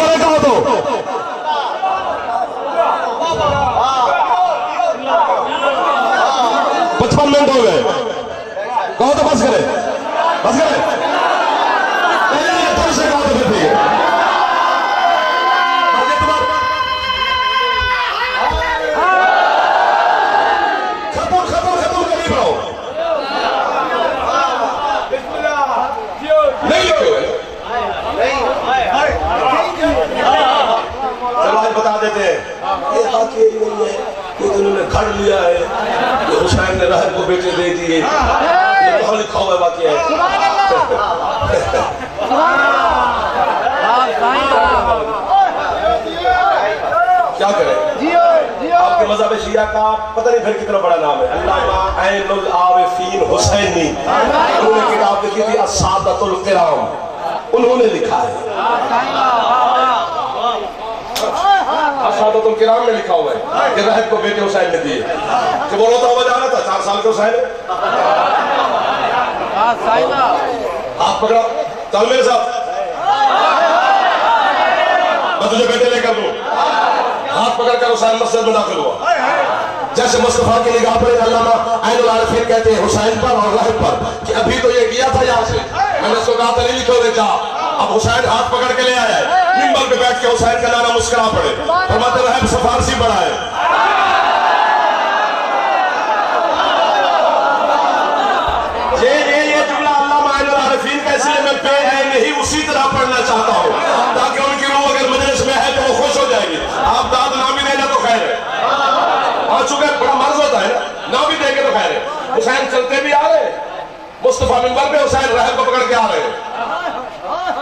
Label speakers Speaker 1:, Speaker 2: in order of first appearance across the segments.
Speaker 1: کرے کہو تو 55 منٹ ہو گئے کہو تو بس کرے بس کرے تم سے کہو تو پھر ٹھیک ہے ختم قریب رہو نہیں لکھے ہوئے چلو آج بتا دیتے ہیں یہ بات یہ نہیں ہے کہ انہوں نے گھڑ لیا ہے کہ حسین نے راہب کو بیٹے دے دیے یہ کہاں لکھا ہوا ہے واقعہ ہے کیا کریں آپ کے مذہب شیعہ کا پتہ نہیں پھر کتنا بڑا نام ہے علامہ عین العارفین حسینی انہوں نے کتاب لکھی تھی السادۃ الکرام انہوں نے لکھا ہے السادۃ الکرام میں لکھا ہوا ہے کہ راہب کو بیٹے حسین نے دیے کہ وہ روتا ہوا جانا تھا 4 سال کے حسین ہاتھ پکڑا چل میرے ساتھ میں تجھے بیٹے لے کر دوں ہاتھ پکڑ کر حسین مسجد میں داخل ہوا جیسے مصطفیٰ کی نگاہ پر علامہ عین العارفین کہتے ہیں حسین پر اور راہب پر کہ ابھی تو یہ گیا تھا یہاں سے میں نے اس کو کہا تھا نہیں لکھو دے جا اب حسین ہاتھ پکڑ کے لے آیا ہے منبر پہ بیٹھ کے حسین کا نانا مسکرا پڑے فرماتے راہب سفارسی پڑھا ہے یہ جملہ علامہ عین العارفین کا اس لیے میں بے عین ہی اسی طرح پڑھنا چاہتا ہوں تاکہ ان کی روح اگر مجلس میں ہے تو وہ خوش ہو جائے گی آپ داد نہ بھی دینا تو خیر ہے آ چکے بڑا مرض ہوتا ہے نہ بھی دیں گے تو خیر ہے حسین چلتے بھی آ رہے مصطفیٰ منبر پہ حسین راہب کو پکڑ کے آ رہے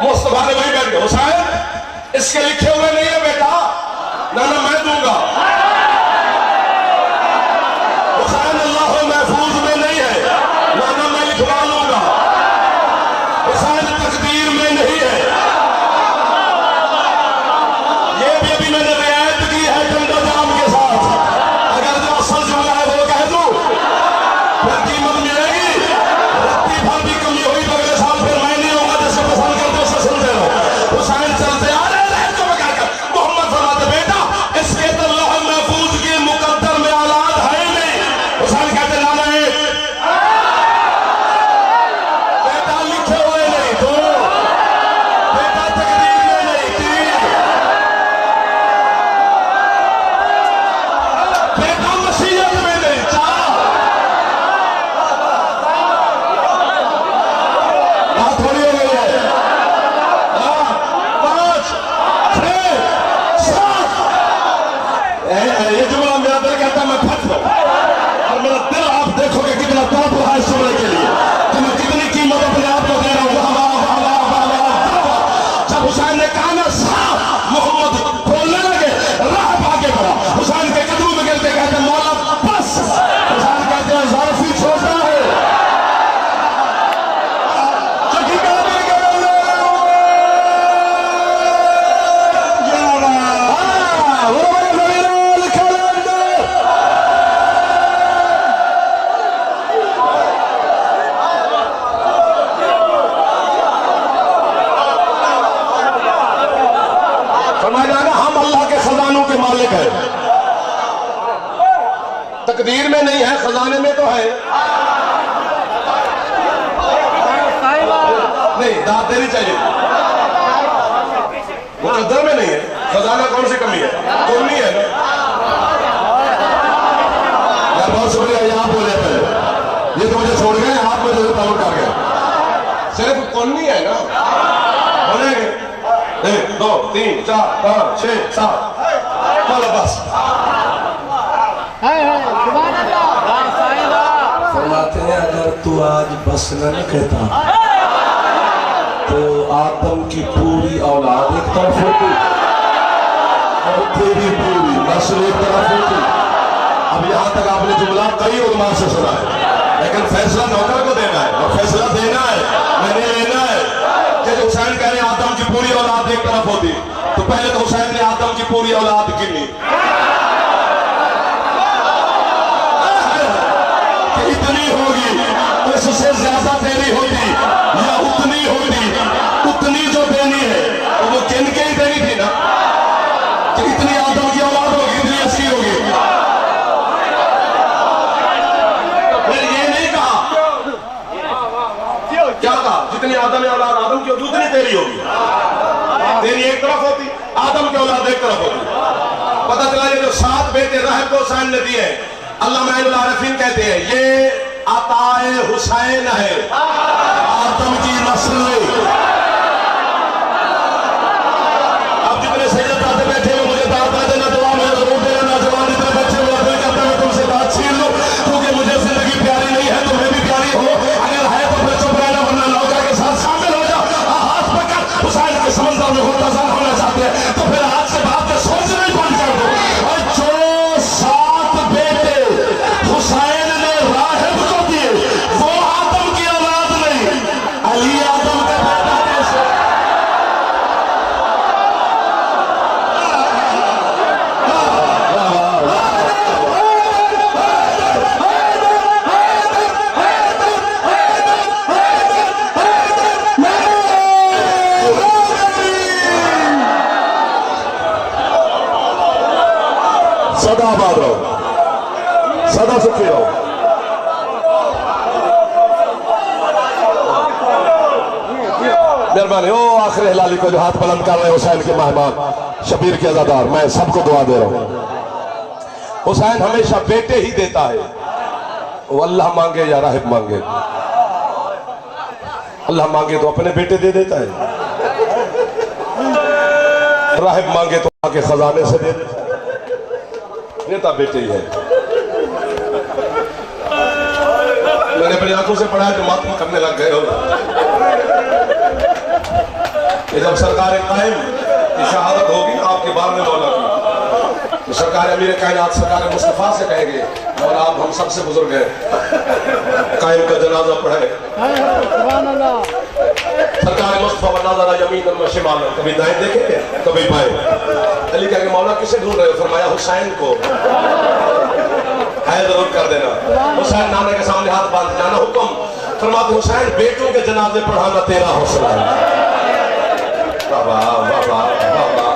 Speaker 1: مصطفیٰ نے وہی بیٹھ گئے حسین اس کے لکھے ہوئے نہیں ہے بیٹا نانا میں دوں گا حسین اللہ محفوظ میں نہیں ہے نانا میں لکھوا لوں گا حسین تقدیر میں نہیں ہے یہ بھی ابھی میں نے رعایت کی ہے جنڈا جام کے ساتھ اگر جو اصل جملہ ہے وہ کہہ دوں پھر قیمت ملے گی رتی بھر بھی کمی ہوئی تو اگلے سال پھر میں نہیں ہوں گا جس سے پسند کرتے اسے سنتے رہو حسین چلتے آ رہے رہے تو میں کہہ کر محمد فرماتے بیٹا اس کے تو اللہ محفوظ کے مقدر میں اولاد ہے نہیں حسین کہتے لانا ہے بیٹا لکھے ہوئے نہیں تو بیٹا تقدیر میں نہیں تین بیٹا مسیحیت میں نہیں 4 بات تھوڑی ہو گئی ہے 5 6 7 یہ جملہ میرا دل کہتا ہے میں پھٹ رہا ہوں اور میرا دل آپ دیکھو کہ کتنا تڑپ رہا ہے اس جملے کے لیے کہ میں کتنی قیمت اپنے آپ کو دے رہا ہوں واہ واہ واہ واہ واہ واہ جب حسین نے کہا نا صاحب محمد کھولنے لگے راہب آگے بڑھا حسین کے قدموں میں گرتے کہتے ہیں مولا بس حسین کہتے ہیں ظرفی چھوٹا ہے فرمایا جائے گا ہم اللہ کے خزانوں کے مالک ہیں تقدیر میں نہیں ہے خزانے میں تو ہے نہیں داد دینی چاہیے مقدر میں نہیں ہے خزانہ کون سی کمی ہے کون نہیں ہے یار بہت شکریہ یہ آپ بولے پہلے یہ تو مجھے چھوڑ گئے آپ مجھے تعلق کر گئے صرف کون نہیں ہے نا ہونے گے 1 2 3 4 5 6 7 چلو بس
Speaker 2: فرماتے ہیں اگر تو آج بس نہ کہتا تو آدم کی پوری اولاد ایک طرف ہوتی اور تیری پوری نسل ایک طرف ہوتی
Speaker 1: اب یہاں تک آپ نے جملہ کئی علماء سے سنا ہے لیکن فیصلہ نوکر کو دینا ہے اور فیصلہ دینا ہے میں نے لینا ہے کہ حسین کہہ رہے ہیں آدم کی پوری اولاد ایک طرف ہوتی تو پہلے تو حسین نے آدم کی پوری اولاد گنی کہ اتنی ہوگی اس سے زیادہ دینی ہوتی یا اتنی ہوتی اتنی جو دینی ہے وہ گن کے ہی دینی تھی نا پتہ چلا یہ جو 7 بیٹے رحب کو حسین نے دیے علامہ عین العارفین کہتے ہیں یہ عطائے حسین ہے، آدم کی نسل نہیں۔ اب جتنے سید آتے بیٹھے ہوئے مجھے دعوت نہ دینا، دعا میں ضرور دینا، نوجوان اتنے بچے ہوئے دل کرتا ہے تم سے بات چھین لوں، کیونکہ مجھے زندگی پیاری نہیں ہے، تمہیں بھی پیاری ہو، اگر ہے تو پھر چپ رہنا، ورنہ نوکر کے ساتھ شامل ہو جاؤ۔ ہاتھ پکڑ حسین کے سمندر میں مختصر ہونا چاہتے ہیں تو پھر آج سے بات میں سوچنا ہی بند کر دو۔ اور جو 7 بیٹے حسین نے راہب کو دیے وہ آدم کی اولاد نہیں، علی آدم کا بیٹا کیسے؟ سدا آباد رہو، سدا سکھی رہو۔ مہربانی او آخر ہلالی کو جو ہاتھ بلند کر رہے ہیں حسین کے مہمان شبیر کے عزادار، میں سب کو دعا دے رہا ہوں۔ حسین ہمیشہ بیٹے ہی دیتا ہے، وہ اللہ مانگے یا راہب مانگے، اللہ مانگے تو اپنے بیٹے دے دیتا ہے، راہب مانگے تو آ کے خزانے سے دے دیتا ہے، دیتا بیٹے ہی ہے۔ میں نے اپنی آنکھوں سے پڑھا ہے جو ماتم کرنے لگ گئے ہو کہ جب سرکار قائم کی شہادت ہوگی آپ کے بار میں مولا کی تو سرکار امیر کائنات سرکار مصطفیٰ سے کہیں گے مولا آپ ہم سب سے بزرگ ہیں، قائم کا جنازہ پڑھے، سرکار مصطفیٰ نظر یمین و شمال، کبھی دائیں دیکھیں گے کبھی بائیں، علی کہیں گے مولا کسے ڈھونڈ رہے ہو؟ فرمایا حسین کو، ہے ضرور کر دینا۔ حسین نانا کے سامنے ہاتھ باندھ، نانا حکم، فرماتے حسین بیٹوں کے جنازے پڑھانا تیرا حوصلہ ہے۔ بابا بابا بابا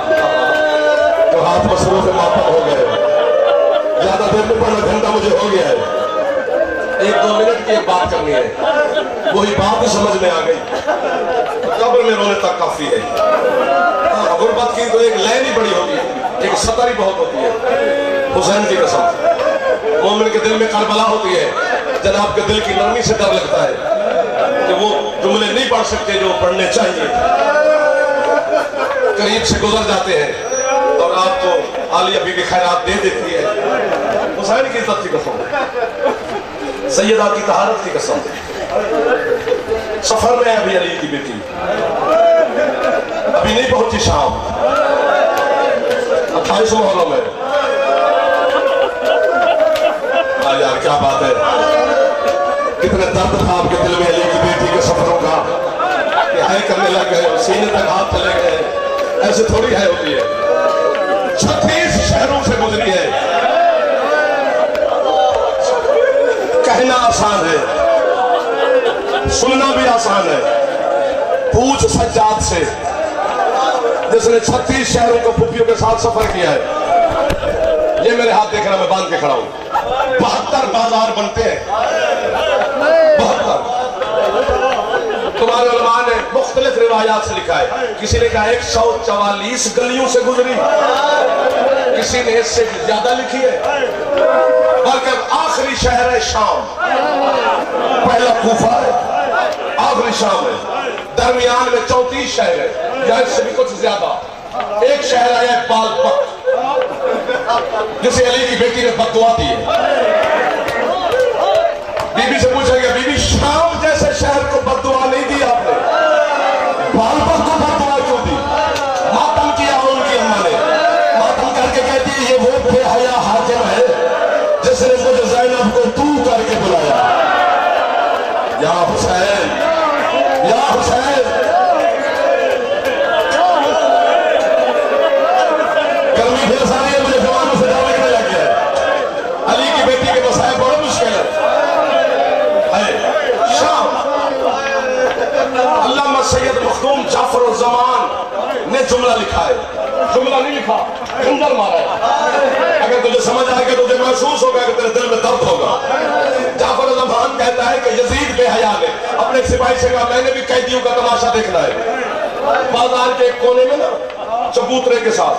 Speaker 1: تو ہاتھ مصروف ماتم ہو گئے، زیادہ دیر میں پڑھنا گھنٹہ مجھے ہو گیا ہے، 1-2 منٹ کی ایک بات کرنی ہے، وہی بات ہی سمجھ میں آ گئی، قبر میں رونے تک کافی ہے۔ غربت کی تو ایک لین ہی بڑی ہوتی ہے، ایک سطر ہی بہت ہوتی ہے۔ حسین کی قسم مومن کے دل میں کربلا ہوتی ہے، جناب کے دل کی نرمی سے ڈر لگتا ہے کہ وہ جملے نہیں پڑھ سکتے جو پڑھنے چاہیے، قریب سے گزر جاتے ہیں اور آپ کو عالیہ بی بی خیرات دے دیتی ہے۔ حسین کی عزت کی قسم، سیدہ کی طہارت کی قسم، سفر میں ابھی علی کی بیٹی ابھی نہیں پہنچی شام، 28 محرم میں، یار کیا بات ہے، کتنے درد تھا آپ کے دل میں علی کی بیٹی کے سفروں کا کہ ہائے کرنے لگ گئے، سینے تک ہاتھ چلے گئے، ایسے تھوڑی ہے ہوتی ہے، 36 شہروں سے گزری ہے، کہنا آسان ہے، سننا بھی آسان ہے، پوچھ سجاد سے جس نے 36 شہروں کو پھپھیوں کے ساتھ سفر کیا ہے، یہ میرے ہاتھ دیکھ رہا میں باندھ کے کھڑا ہوں، 72 بازار بنتے ہیں، 72۔ تمہارے علماء نے مختلف روایات سے لکھا ہے، کسی نے کہا 144 گلیوں سے گزری، کسی نے اس سے زیادہ لکھی ہے، بلکہ آخری شہر ہے شام، پہلا کوفہ ہے، آخری شام ہے، درمیان میں 34 شہر ہے یا اس سے بھی کچھ زیادہ، ایک شہر آیا ہے بالپک جسے علی کی بیٹی نے بد دعا دی ہے۔ بی بی سے پوچھا گیا بی بی شام جیسے شہر کو بد دعا نہیں دی آپ نے، بالپک کو بد دعا کیوں دی؟ ماتم کیا ان کی اماں نے، ماتم کر کے کہتی ہے یہ وہ بے حیا حاکم ہے جس نے مجھے زینب کو تو کر کے بلایا۔ یا حسین، یا حسین، گرمی پھر ساری ہے، مجھے جوانوں سے ڈر لگنے لگ گیا ہے، علی کی بیٹی کے مسائل بڑا مشکل ہے۔ شام، علامہ سید مخدوم جعفر الزمان نے جملہ لکھا ہے، جملہ نہیں لکھا، خنجر مارا ہے، اگر تجھے سمجھ آئے گا تجھے محسوس ہوگا کہ تیرے دل میں درد ہوگا۔ جعفر الزمان کہتا ہے کہ یزید بے حیا نے اپنے ایک سپاہی سے کہا میں نے بھی قیدیوں کا تماشا دیکھنا ہے، بازار کے ایک کونے میں نا چبوترے کے ساتھ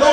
Speaker 1: 9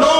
Speaker 1: 9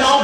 Speaker 1: 9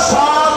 Speaker 1: 7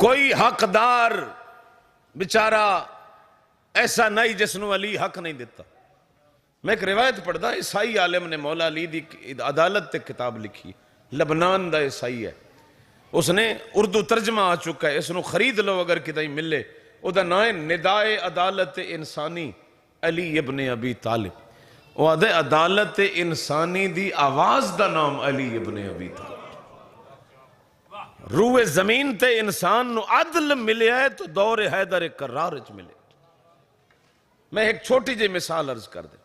Speaker 3: کوئی حقدار بیچارہ ایسا نہیں جس نو علی حق نہیں دیتا. میں ایک روایت پڑھدا، عیسائی عالم نے مولا علی دی عدالت تے کتاب لکھی، لبنان دا عیسائی ہے، اس نے اردو ترجمہ آ چکا ہے، اس نو خرید لو اگر کدھر ملے. او دا نام ہے ندائے عدالت انسانی علی ابن ابی طالب. وہ آدھے عدالت انسانی دی آواز دا نام علی ابن ابی طالب. روح زمین تے انسان نو عدل ملے ہے تو دور حیدر کرار وچ ملے. میں ایک چھوٹی جی مثال عرض کر دیں.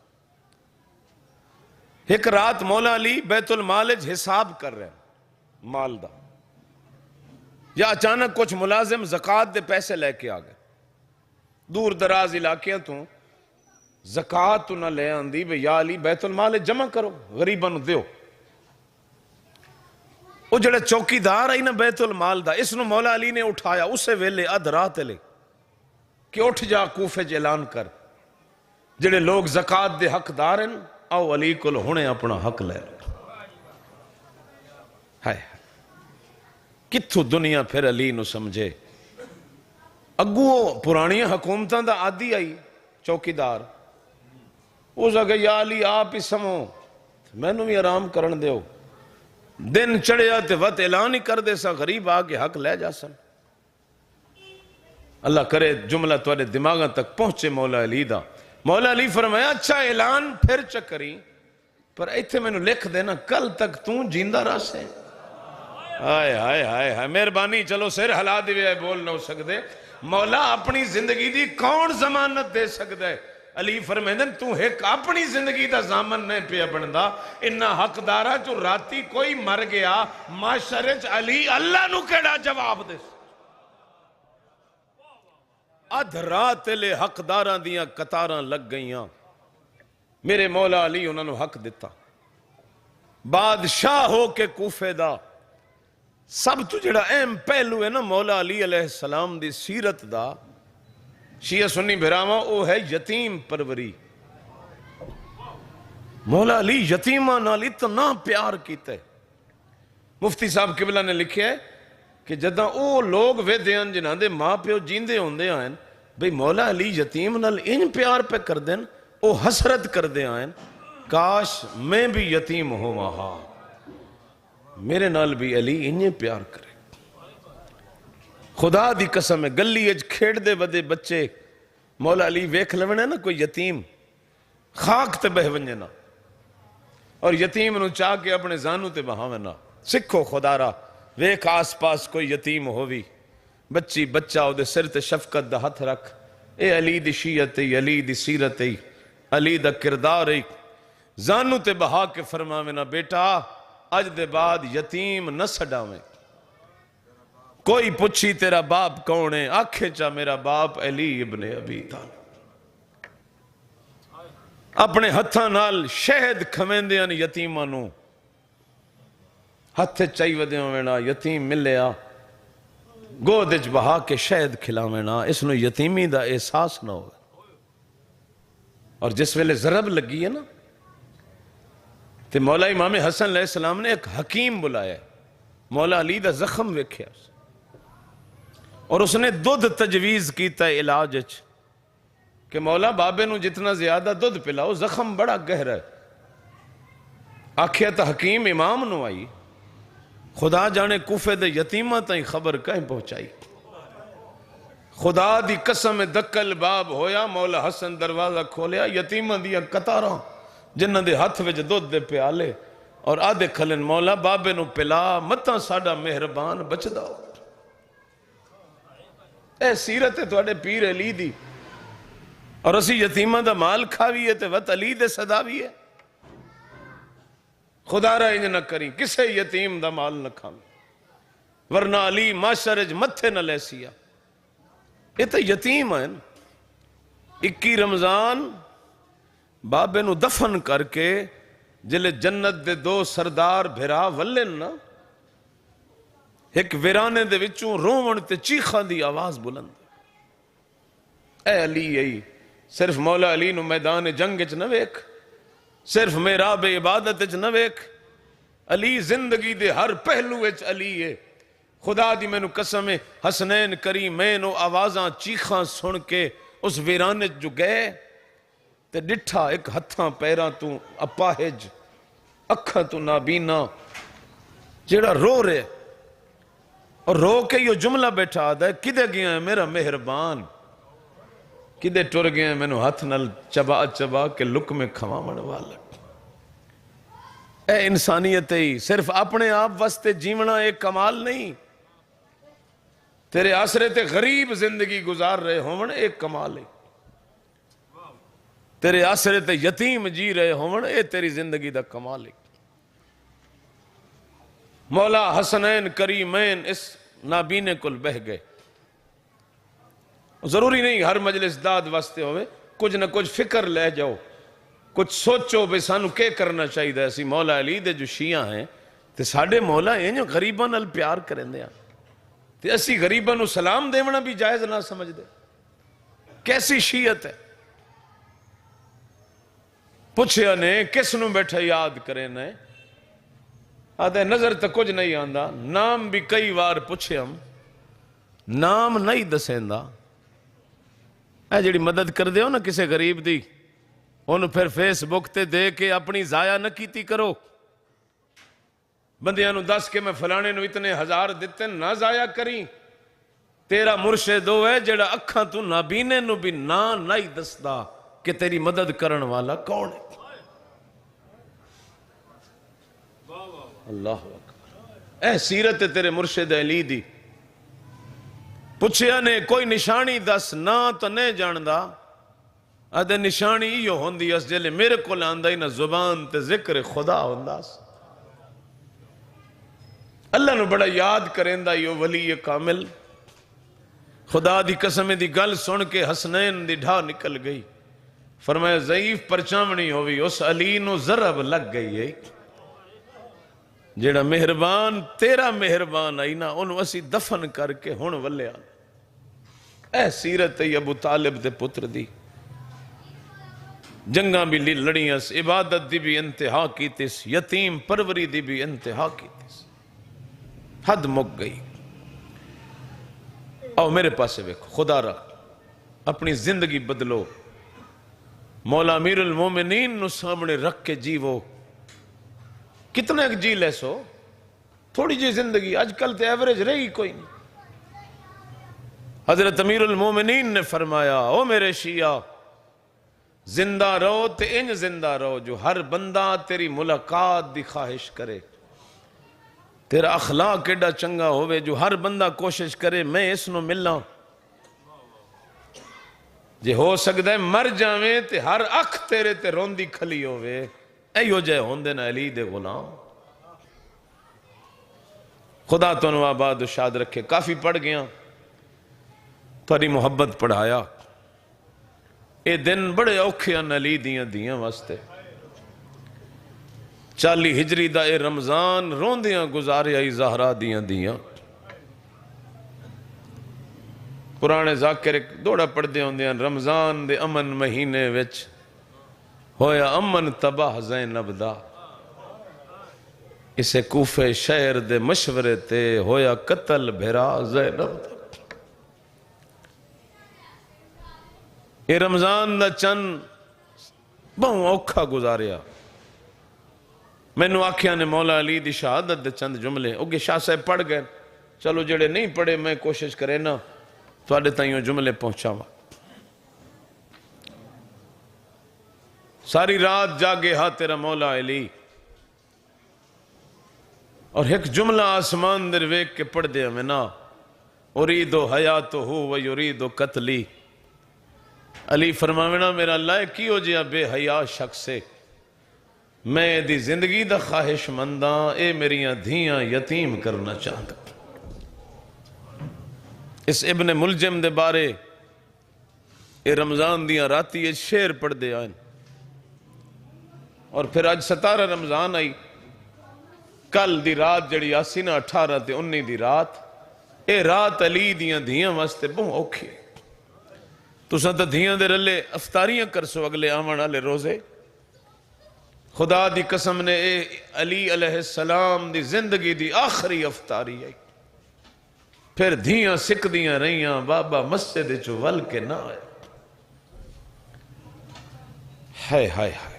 Speaker 3: ایک رات مولا علی بیت المال حساب کر رہے ہیں مال دا، یا اچانک کچھ ملازم زکوٰۃ دے پیسے لے کے آ گئے. دور دراز علاقے تو زکوٰۃ نہ لے آندی بھئی یا علی بیت المال جمع کرو، غریباں نو دیو. وہ جڑا چوکیدار آئی نا بیت المال دا، اس نو مولا علی نے اٹھایا اسے ویلے ادھ رات لے کہ اٹھ جا کوفے چ اعلان کر، جڑے لوگ زکوٰۃ دے حقدار ہیں آؤ علی کول ہنے اپنا حق لے لو. ہائے کتھوں دنیا پھر علی نو سمجھے. اگوں پرانیاں حکومتاں دا عادی آئی چوکیدار، اس آگے یا علی آپ ہی سمو مینوں بھی آرام کرن دیو. دن چڑھیا تے وقت اعلان ہی کر دے سا، غریب آگے حق لے جا سن. اللہ کرے جملہ تواڈے دماغاں تک پہنچے مولا علی دا. مولا علی فرمایا اچھا اعلان پھر چکری، پر ایتھے میں نو لکھ دینا کل تک تو جیندہ رہ سے. ہائے ہائے ہائے ہائے مہربانی، چلو سر ہلا دے بول نہ ہو سکتے. مولا اپنی زندگی دی کون ضمانت دے سکتا ہے؟ علی فرمیندن تو ایک اپنی زندگی دا ضامن نہیں پیا بندا. انہا حقدارہ جو راتی کوئی مر گیا معاشرے علی اللہ نو کیڑا جواب دے. ادھ رات لے حقداراں دیاں قطاراں لگ گئیاں، میرے مولا علی انہاں نو حق دیتا. بادشاہ ہو کے کوفے دا سب تو جڑا اہم پہلو ہے نا مولا علی علیہ السلام دی سیرت دا، شیعہ سنی بھراواں، او ہے یتیم پروری. مولا علی یتیماں نال اتنا پیار کیتا ہے. مفتی صاحب قبلہ نے لکھیا ہے کہ جداں او لوگ ویدے ہیں جنہاں دے ماں پیو جیندے ہوندے آئیں بھئی مولا علی یتیم نال ان پیار پہ کر دیں، او حسرت کر دے آئیں کاش میں بھی یتیم ہوں وہاں، میرے نال بھی علی انہیں پیار کرے. خدا دی قسم ہے گلی اج کھیڑ دے ودے بچے مولا علی ویکھ لونے نا کوئی یتیم خاک تے بہ ونجے نا، اور یتیم نو چاہ کے اپنے زانو تے بہاوے نا. سکھو خدا را ویکھ آس پاس کوئی یتیم ہووی، بچی بچہ او دے سر تے شفقت دا ہتھ رکھ. اے علی دی شیعت ای، علی دی سیرت ای، علی دا کردار ای. زانو تے بہا کے فرماوے نا بیٹا اج دے بعد یتیم نہ سڈاویں. کوئی پوچھی تیرا باپ کون ہے، آکھے چا میرا باپ علی ابن ابی طالب. اپنے ہتھاں نال شہد کھویندیاں یتیماں نو، ہتھ چائی ودیاں وینا یتیم ملیا گودج بہا کے شہد کھلاوینا، اس نو یتیمی دا احساس نہ ہو. اور جس ویلے ضرب لگی ہے نا تے مولا امام حسن علیہ السلام نے ایک حکیم بلایا، مولا علی دا زخم ویکھیا اور اس نے دودھ تجویز کیتا ہے علاج کہ مولا بابے نو جتنا زیادہ دودھ پلاؤ، زخم بڑا گہرا ہے. آکھیا تا حکیم امام نو آئی، خدا جانے کوفے دے یتیمہ تائیں خبر کہیں پہنچائی. خدا دی قسم دکل باب ہویا، مولا حسن دروازہ کھولیا، یتیمہ دیا قطاراں جنہ دے ہاتھ وچ دودھ دے پیالے اور آدھے کھلن مولا بابے نو پلا متاں ساڈا مہربان بچ داؤ. اے سیرت ہے تواڈے پیر علی دی، اور اسی یتیمہ دا مال کھاوی ہے تے وت علی دے صدا بھی ہے. خدا را انج نہ کریں کسے یتیم دا مال نہ کھاویں، ورنہ علی معاشرے متھے نہ لے سیا. یہ تو یتیم ہیں. 21 رمضان بابے نو دفن کر کے جلے جنت دے 2 سردار بھرا ولن نا، ایک ویرانے دے وچوں روون تے چیخان دی آواز بلند. اے علی ای صرف مولا علی نو میدان جنگ چ نہ ویکھ، صرف محراب عبادت چ نہ ویکھ، علی زندگی دے ہر پہلو وچ علی ہے. خدا دی مینوں قسم ہے حسنین کریمین او آوازاں چیخاں سن کے اس ویرانے جو گئے تے ڈٹھا ایک ہتھاں پیراں تو اپاہج اکھاں تو نابینا جیڑا رو رہے اور رو کے یہ جملہ بیٹھا آدھا ہے کدے گیا ہے میرا مہربان کدے ٹر گیا ہے مینوں ہاتھ نال چبا چبا کے لک میں کھواون والا اے انسانیت ہی صرف اپنے آپ واسطے جیونا ایک کمال نہیں تیرے آسرے تے غریب زندگی گزار رہے ہون ایک کمال ہے تیرے آسرے تے یتیم جی رہے ہون اے تیری زندگی دا کمال ہے مولا حسنین کریمین اس نابینے کل بہ گئے ضروری نہیں ہر مجلس داد واسطے ہوئے کچھ نہ کچھ فکر لے جاؤ کچھ سوچو بے سانو کیا کرنا چاہیے اسی مولا علی دے جو شیعہ ہیں تے ساڑھے مولا ہیں جو غریباں نال پیار کریں دیا تے اسی غریباں نو سلام دیونا بھی جائز نہ سمجھ دے کیسی شیعت ہے پوچھے نے کس نو بیٹھا یاد کریں نے آدھے نظر تو کچھ نہیں آندا نام بھی کئی وار پوچھے ہم نام نہیں دسیندا اے جڑی مدد کر دے ہو نا کسے غریب دی انہوں پھر فیس بک تے دے کے اپنی ضائع نہ کیتی کرو بندیاں نو دس کے میں فلانے نو اتنے ہزار دیتے نہ ضائع کریں تیرا مرشد وہ ہے جڑا اکھاں تو نابینے نو بھی نہ نہیں دسدا کہ تیری مدد کرن والا کون ہے اللہ اکبر اے سیرت تیرے مرشد علی دی پوچھیا نے کوئی نشانی دس نہ تو نہیں جاندا ادھے نشانی یہ ہوندی اس جلے میرے کو لاندہ ہی نہ زبان تے ذکر خدا ہوندہ اللہ نو بڑا یاد کریں دا یہ ولی کامل خدا دی قسم دی گل سن کے حسنین دی ڈھا نکل گئی فرمایا ضعیف پرچامنی ہوئی اس علی نو ضرب لگ گئی ہے جیڑا مہربان تیرا مہربان آئی نا انہوں اسی دفن کر کے ہون ولیا اے سیرت ای ابو طالب دے پتر دی جنگاں بھی لڑیاں عبادت دی بھی انتہا کی تیس یتیم پروری دی بھی انتہا کی تیس حد مک گئی آؤ میرے پاسے ویکھو خدا رکھ اپنی زندگی بدلو مولا امیر المومنین نو سامنے رکھ کے جیو کتنا ایک جی لے سو تھوڑی جی زندگی آج کل تے ایوریج رہی کوئی نہیں حضرت امیر المومنین نے فرمایا او میرے شیعہ زندہ رہو تے انج زندہ رہو جو ہر بندہ تیری ملاقات دی خواہش کرے تیرا اخلاق ایڈا چنگا ہوئے جو ہر بندہ کوشش کرے میں اس نو ملنا جے ہو سکتا ہے مر جاویں تے ہر اکھ تیرے تے روندی کھلی ہوئے ایو جائے ہوندے نا علی دے غلام خدا تو انو آباد و شاد رکھے کافی پڑھ گیا تاری محبت پڑھایا اے دن بڑے اوکھے ان علی دیاں واسطے 40 ہجری دا اے رمضان روندیاں گزارے آئی زہرا دیاں قرآن ذاکر دوڑا پڑھ دے ہوندیاں رمضان دے امن مہینے وچ ہویا امن تباہ زینب دا اسے کوفے شہر دے مشورے تے ہویا قتل بھرا زینب دا یہ رمضان دا چند بہوں اوکھا گزاریا میں نو آکھیا نے مولا علی دی شہادت دے چند جملے اوگے شاہ صاحب پڑھ گئے چلو جڑے نہیں پڑھے میں کوشش کرے نا تو آڈے تائیوں جملے پہنچاوا ساری رات جاگے ہاں تیرا مولا علی اور ایک جملہ آسمان در ویک کے پڑھ دیا میں نا اریدو حیاتہو و یریدو قتلی علی فرماوینا میرا اللہ کی ہو جیا بے حیا شخص سے میں دی زندگی دا خواہش منداں اے میریاں دھیاں یتیم کرنا چاہتا اس ابن ملجم دے بارے اے رمضان دیاں راتی یہ شعر پڑھ دے آئین اور پھر آج 17 رمضان آئی کل دی رات جڑی آسی نا 18 تے 19 دی رات اے رات علی دیاں دھیاں واسطے بہت اوکھی تو سنتا دھیاں دے رلے افطاریاں کر سو اگلے آمان آلے روزے خدا دی قسم نے اے علی علیہ السلام دی زندگی دی آخری افطاری آئی پھر دھیاں سکھ دیاں رہیاں بابا مسجد چو ول کے نہ آئے ہائے ہائے ہائے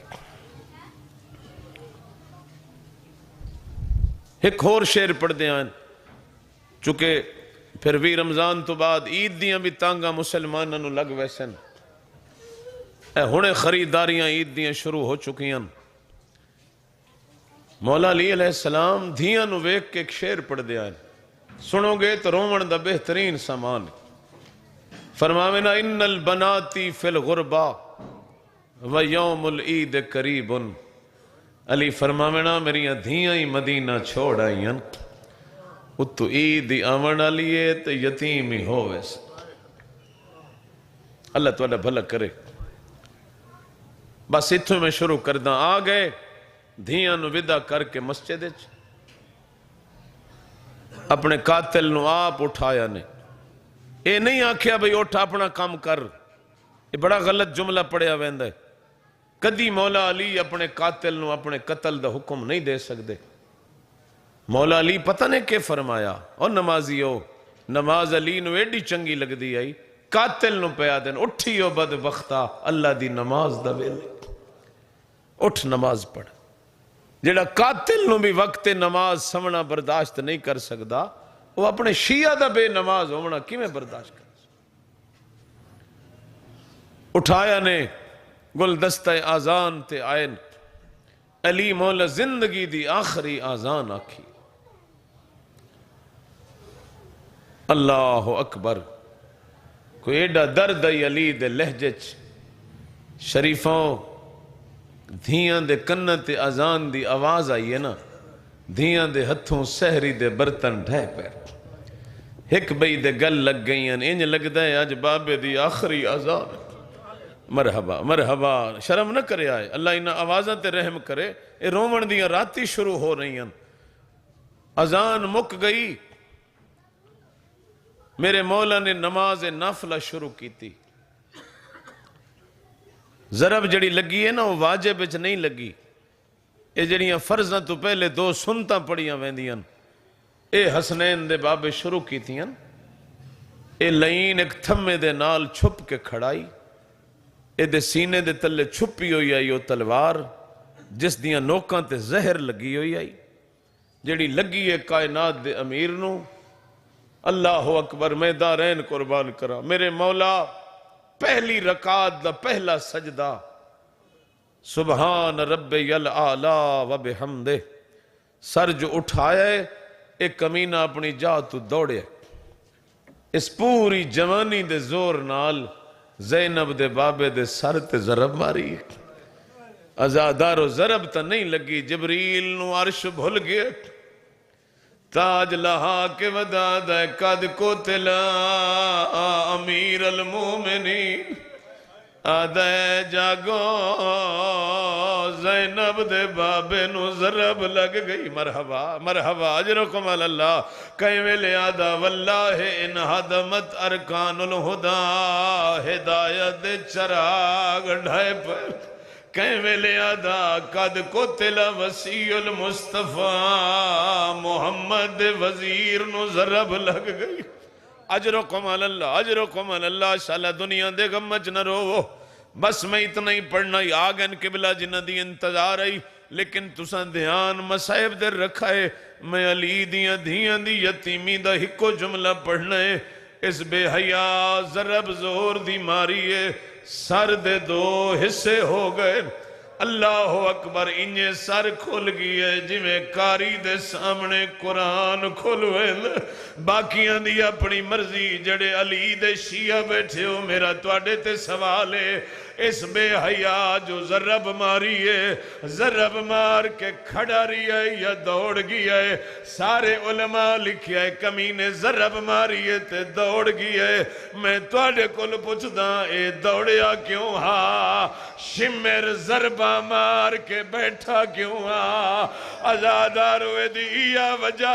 Speaker 3: ایک اور شعر پڑھ دیاں چونکہ پھر بھی رمضان تو بعد عید دیاں بھی تانگا مسلمانوں نو لگ ویسن اے ہونے خریداریاں عید دیاں شروع ہو چکیاں مولا علی علیہ السلام دھیاں نو ویک کے ایک شعر پڑھ دیاں سنو گے تو رومن دا بہترین سامان فرماوینا ان البناتی فی الغربہ و یوم العید قریب علی فرماوینا میری دھیاں ہی مدینہ چھوڑ آئیں اتو عید آمن علیے تو یتیم ہی ہو ویسے اللہ تعالیٰ بھلا کرے بس اتھو میں شروع کردہ آ گئے دھیاں نو ودا کر کے مسجد اپنے قاتل نو آپ اٹھایا نے اے نہیں آکھیا بھئی اٹھا اپنا کام کر یہ بڑا غلط جملہ پڑیا ویندہ ہے کدی مولا علی اپنے قاتل نو اپنے قتل دا حکم نہیں دے سکتے مولا علی پتہ نے کہ فرمایا اور نمازی ہو نماز علی نو ایڈی چنگی لگ دی آئی قاتل نو پیا دین اٹھیو بد وقتا اللہ دی نماز دا ویلے اٹھ نماز پڑھ جیڑا قاتل نو بھی وقت نماز سمنا برداشت نہیں کر سکتا وہ اپنے شیعہ دا بے نماز ہونا کی میں برداشت کر اٹھایا نے گلدستہ آزان تے آئین علی مولا زندگی دی آخری آزان آکھی اللہ اکبر کوئی ایڈا درد ای علی دے لہجچ شریفوں دھیاں دے کنت آزان دی آواز آئی ہے نا دھیاں دے ہتھوں سہری دے برتن ڈھے پیر ایک بئی دے گل لگ گئی ہیں انج لگ دے آج بابے دی آخری آزان مرحبا مرحبا شرم نہ کرے آئے اللہ انہا آوازاں تے رحم کرے اے رومن دیاں راتی شروع ہو رہی ہیں اذان مک گئی میرے مولا نے نماز نافلہ شروع کی تھی ضرب جڑی لگی ہے نا وہ واجب وچ نہیں لگی اے جڑیاں فرضاں تو پہلے دو سنتاں پڑیاں ویندیاں اے حسنین دے بابے شروع کی تھیاں اے لائن ایک تھمے دے نال چھپ کے کھڑائی اے دے سینے دے تلے چھپی ہوئی آئی وہ تلوار جس دیاں نوکاں تے زہر لگی ہوئی آئی جڑی لگی ہے کائنات دے امیر نو اللہ اکبر میں دارین قربان کرا میرے مولا پہلی رکعت دا پہلا سجدہ سبحان ربی العالی و بحمدہ سر جو اٹھائے ایک کمینہ اپنی جا تو دوڑے اس پوری جوانی دے زور نال زینب دے بابے دے سر تے ضرب ماری ازادارو ضرب تا نہیں لگی جبریل نو عرش بھول گئے تاج لہا کے ودا دے قد کو تلا امیر المومنین آدھے جاگو زینب دے بابے نو ضرب لگ گئی مرحبا مرحبا اجرکم اللہ کہیں ویلے آدھا واللہ ان حدمت ارکان الہدا ہدایت دے چراغ ڈھائے پر کہیں ویلے آدھا قد قتل وسیع المصطفیٰ محمد وزیر نو ضرب لگ گئی اجرکم اللہ شاءاللہ دنیا دے غمج نہ رو بس میں اتنا ہی پڑھنا ہی آگن قبلہ جنہ دی انتظار آئی لیکن تساں دھیان مسائب در رکھا ہے میں علی دیاں دھیاں دی یتیمی دا ہکو جملہ پڑھنا ہے اس بے حیاء ضرب زور دی ماری ہے سر دے دو حصے ہو گئے اللہ اکبر انہیں سر کھل گئی ہے جی میں کاری دے سامنے قرآن کھلوے باقیاں دی اپنی مرضی جڑے علی دے شیعہ بیٹھے ہو میرا توڑے تے سوال ہے اس بے حیاء جو ضرب ماری ہے ضرب مار کے کھڑا رہی ہے یا دوڑ گئی ہے سارے علماء لکھیا ہے کمینے ضرب ماری ہے تے دوڑ گئی ہے میں توڑے کل پوچھدا اے دوڑیا کیوں ہاں شمر ضربہ مار کے بیٹھا کیوں ہاں ازادار ہوئے دیا وجہ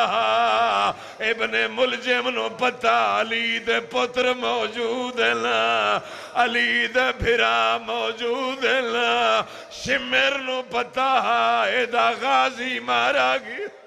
Speaker 3: ابن ملجم نو پتہ علی دے پتر موجود ہے نا علی دے بھرا موجود ہے نا شمر نو پتہ ہے دا غازی مارا گیا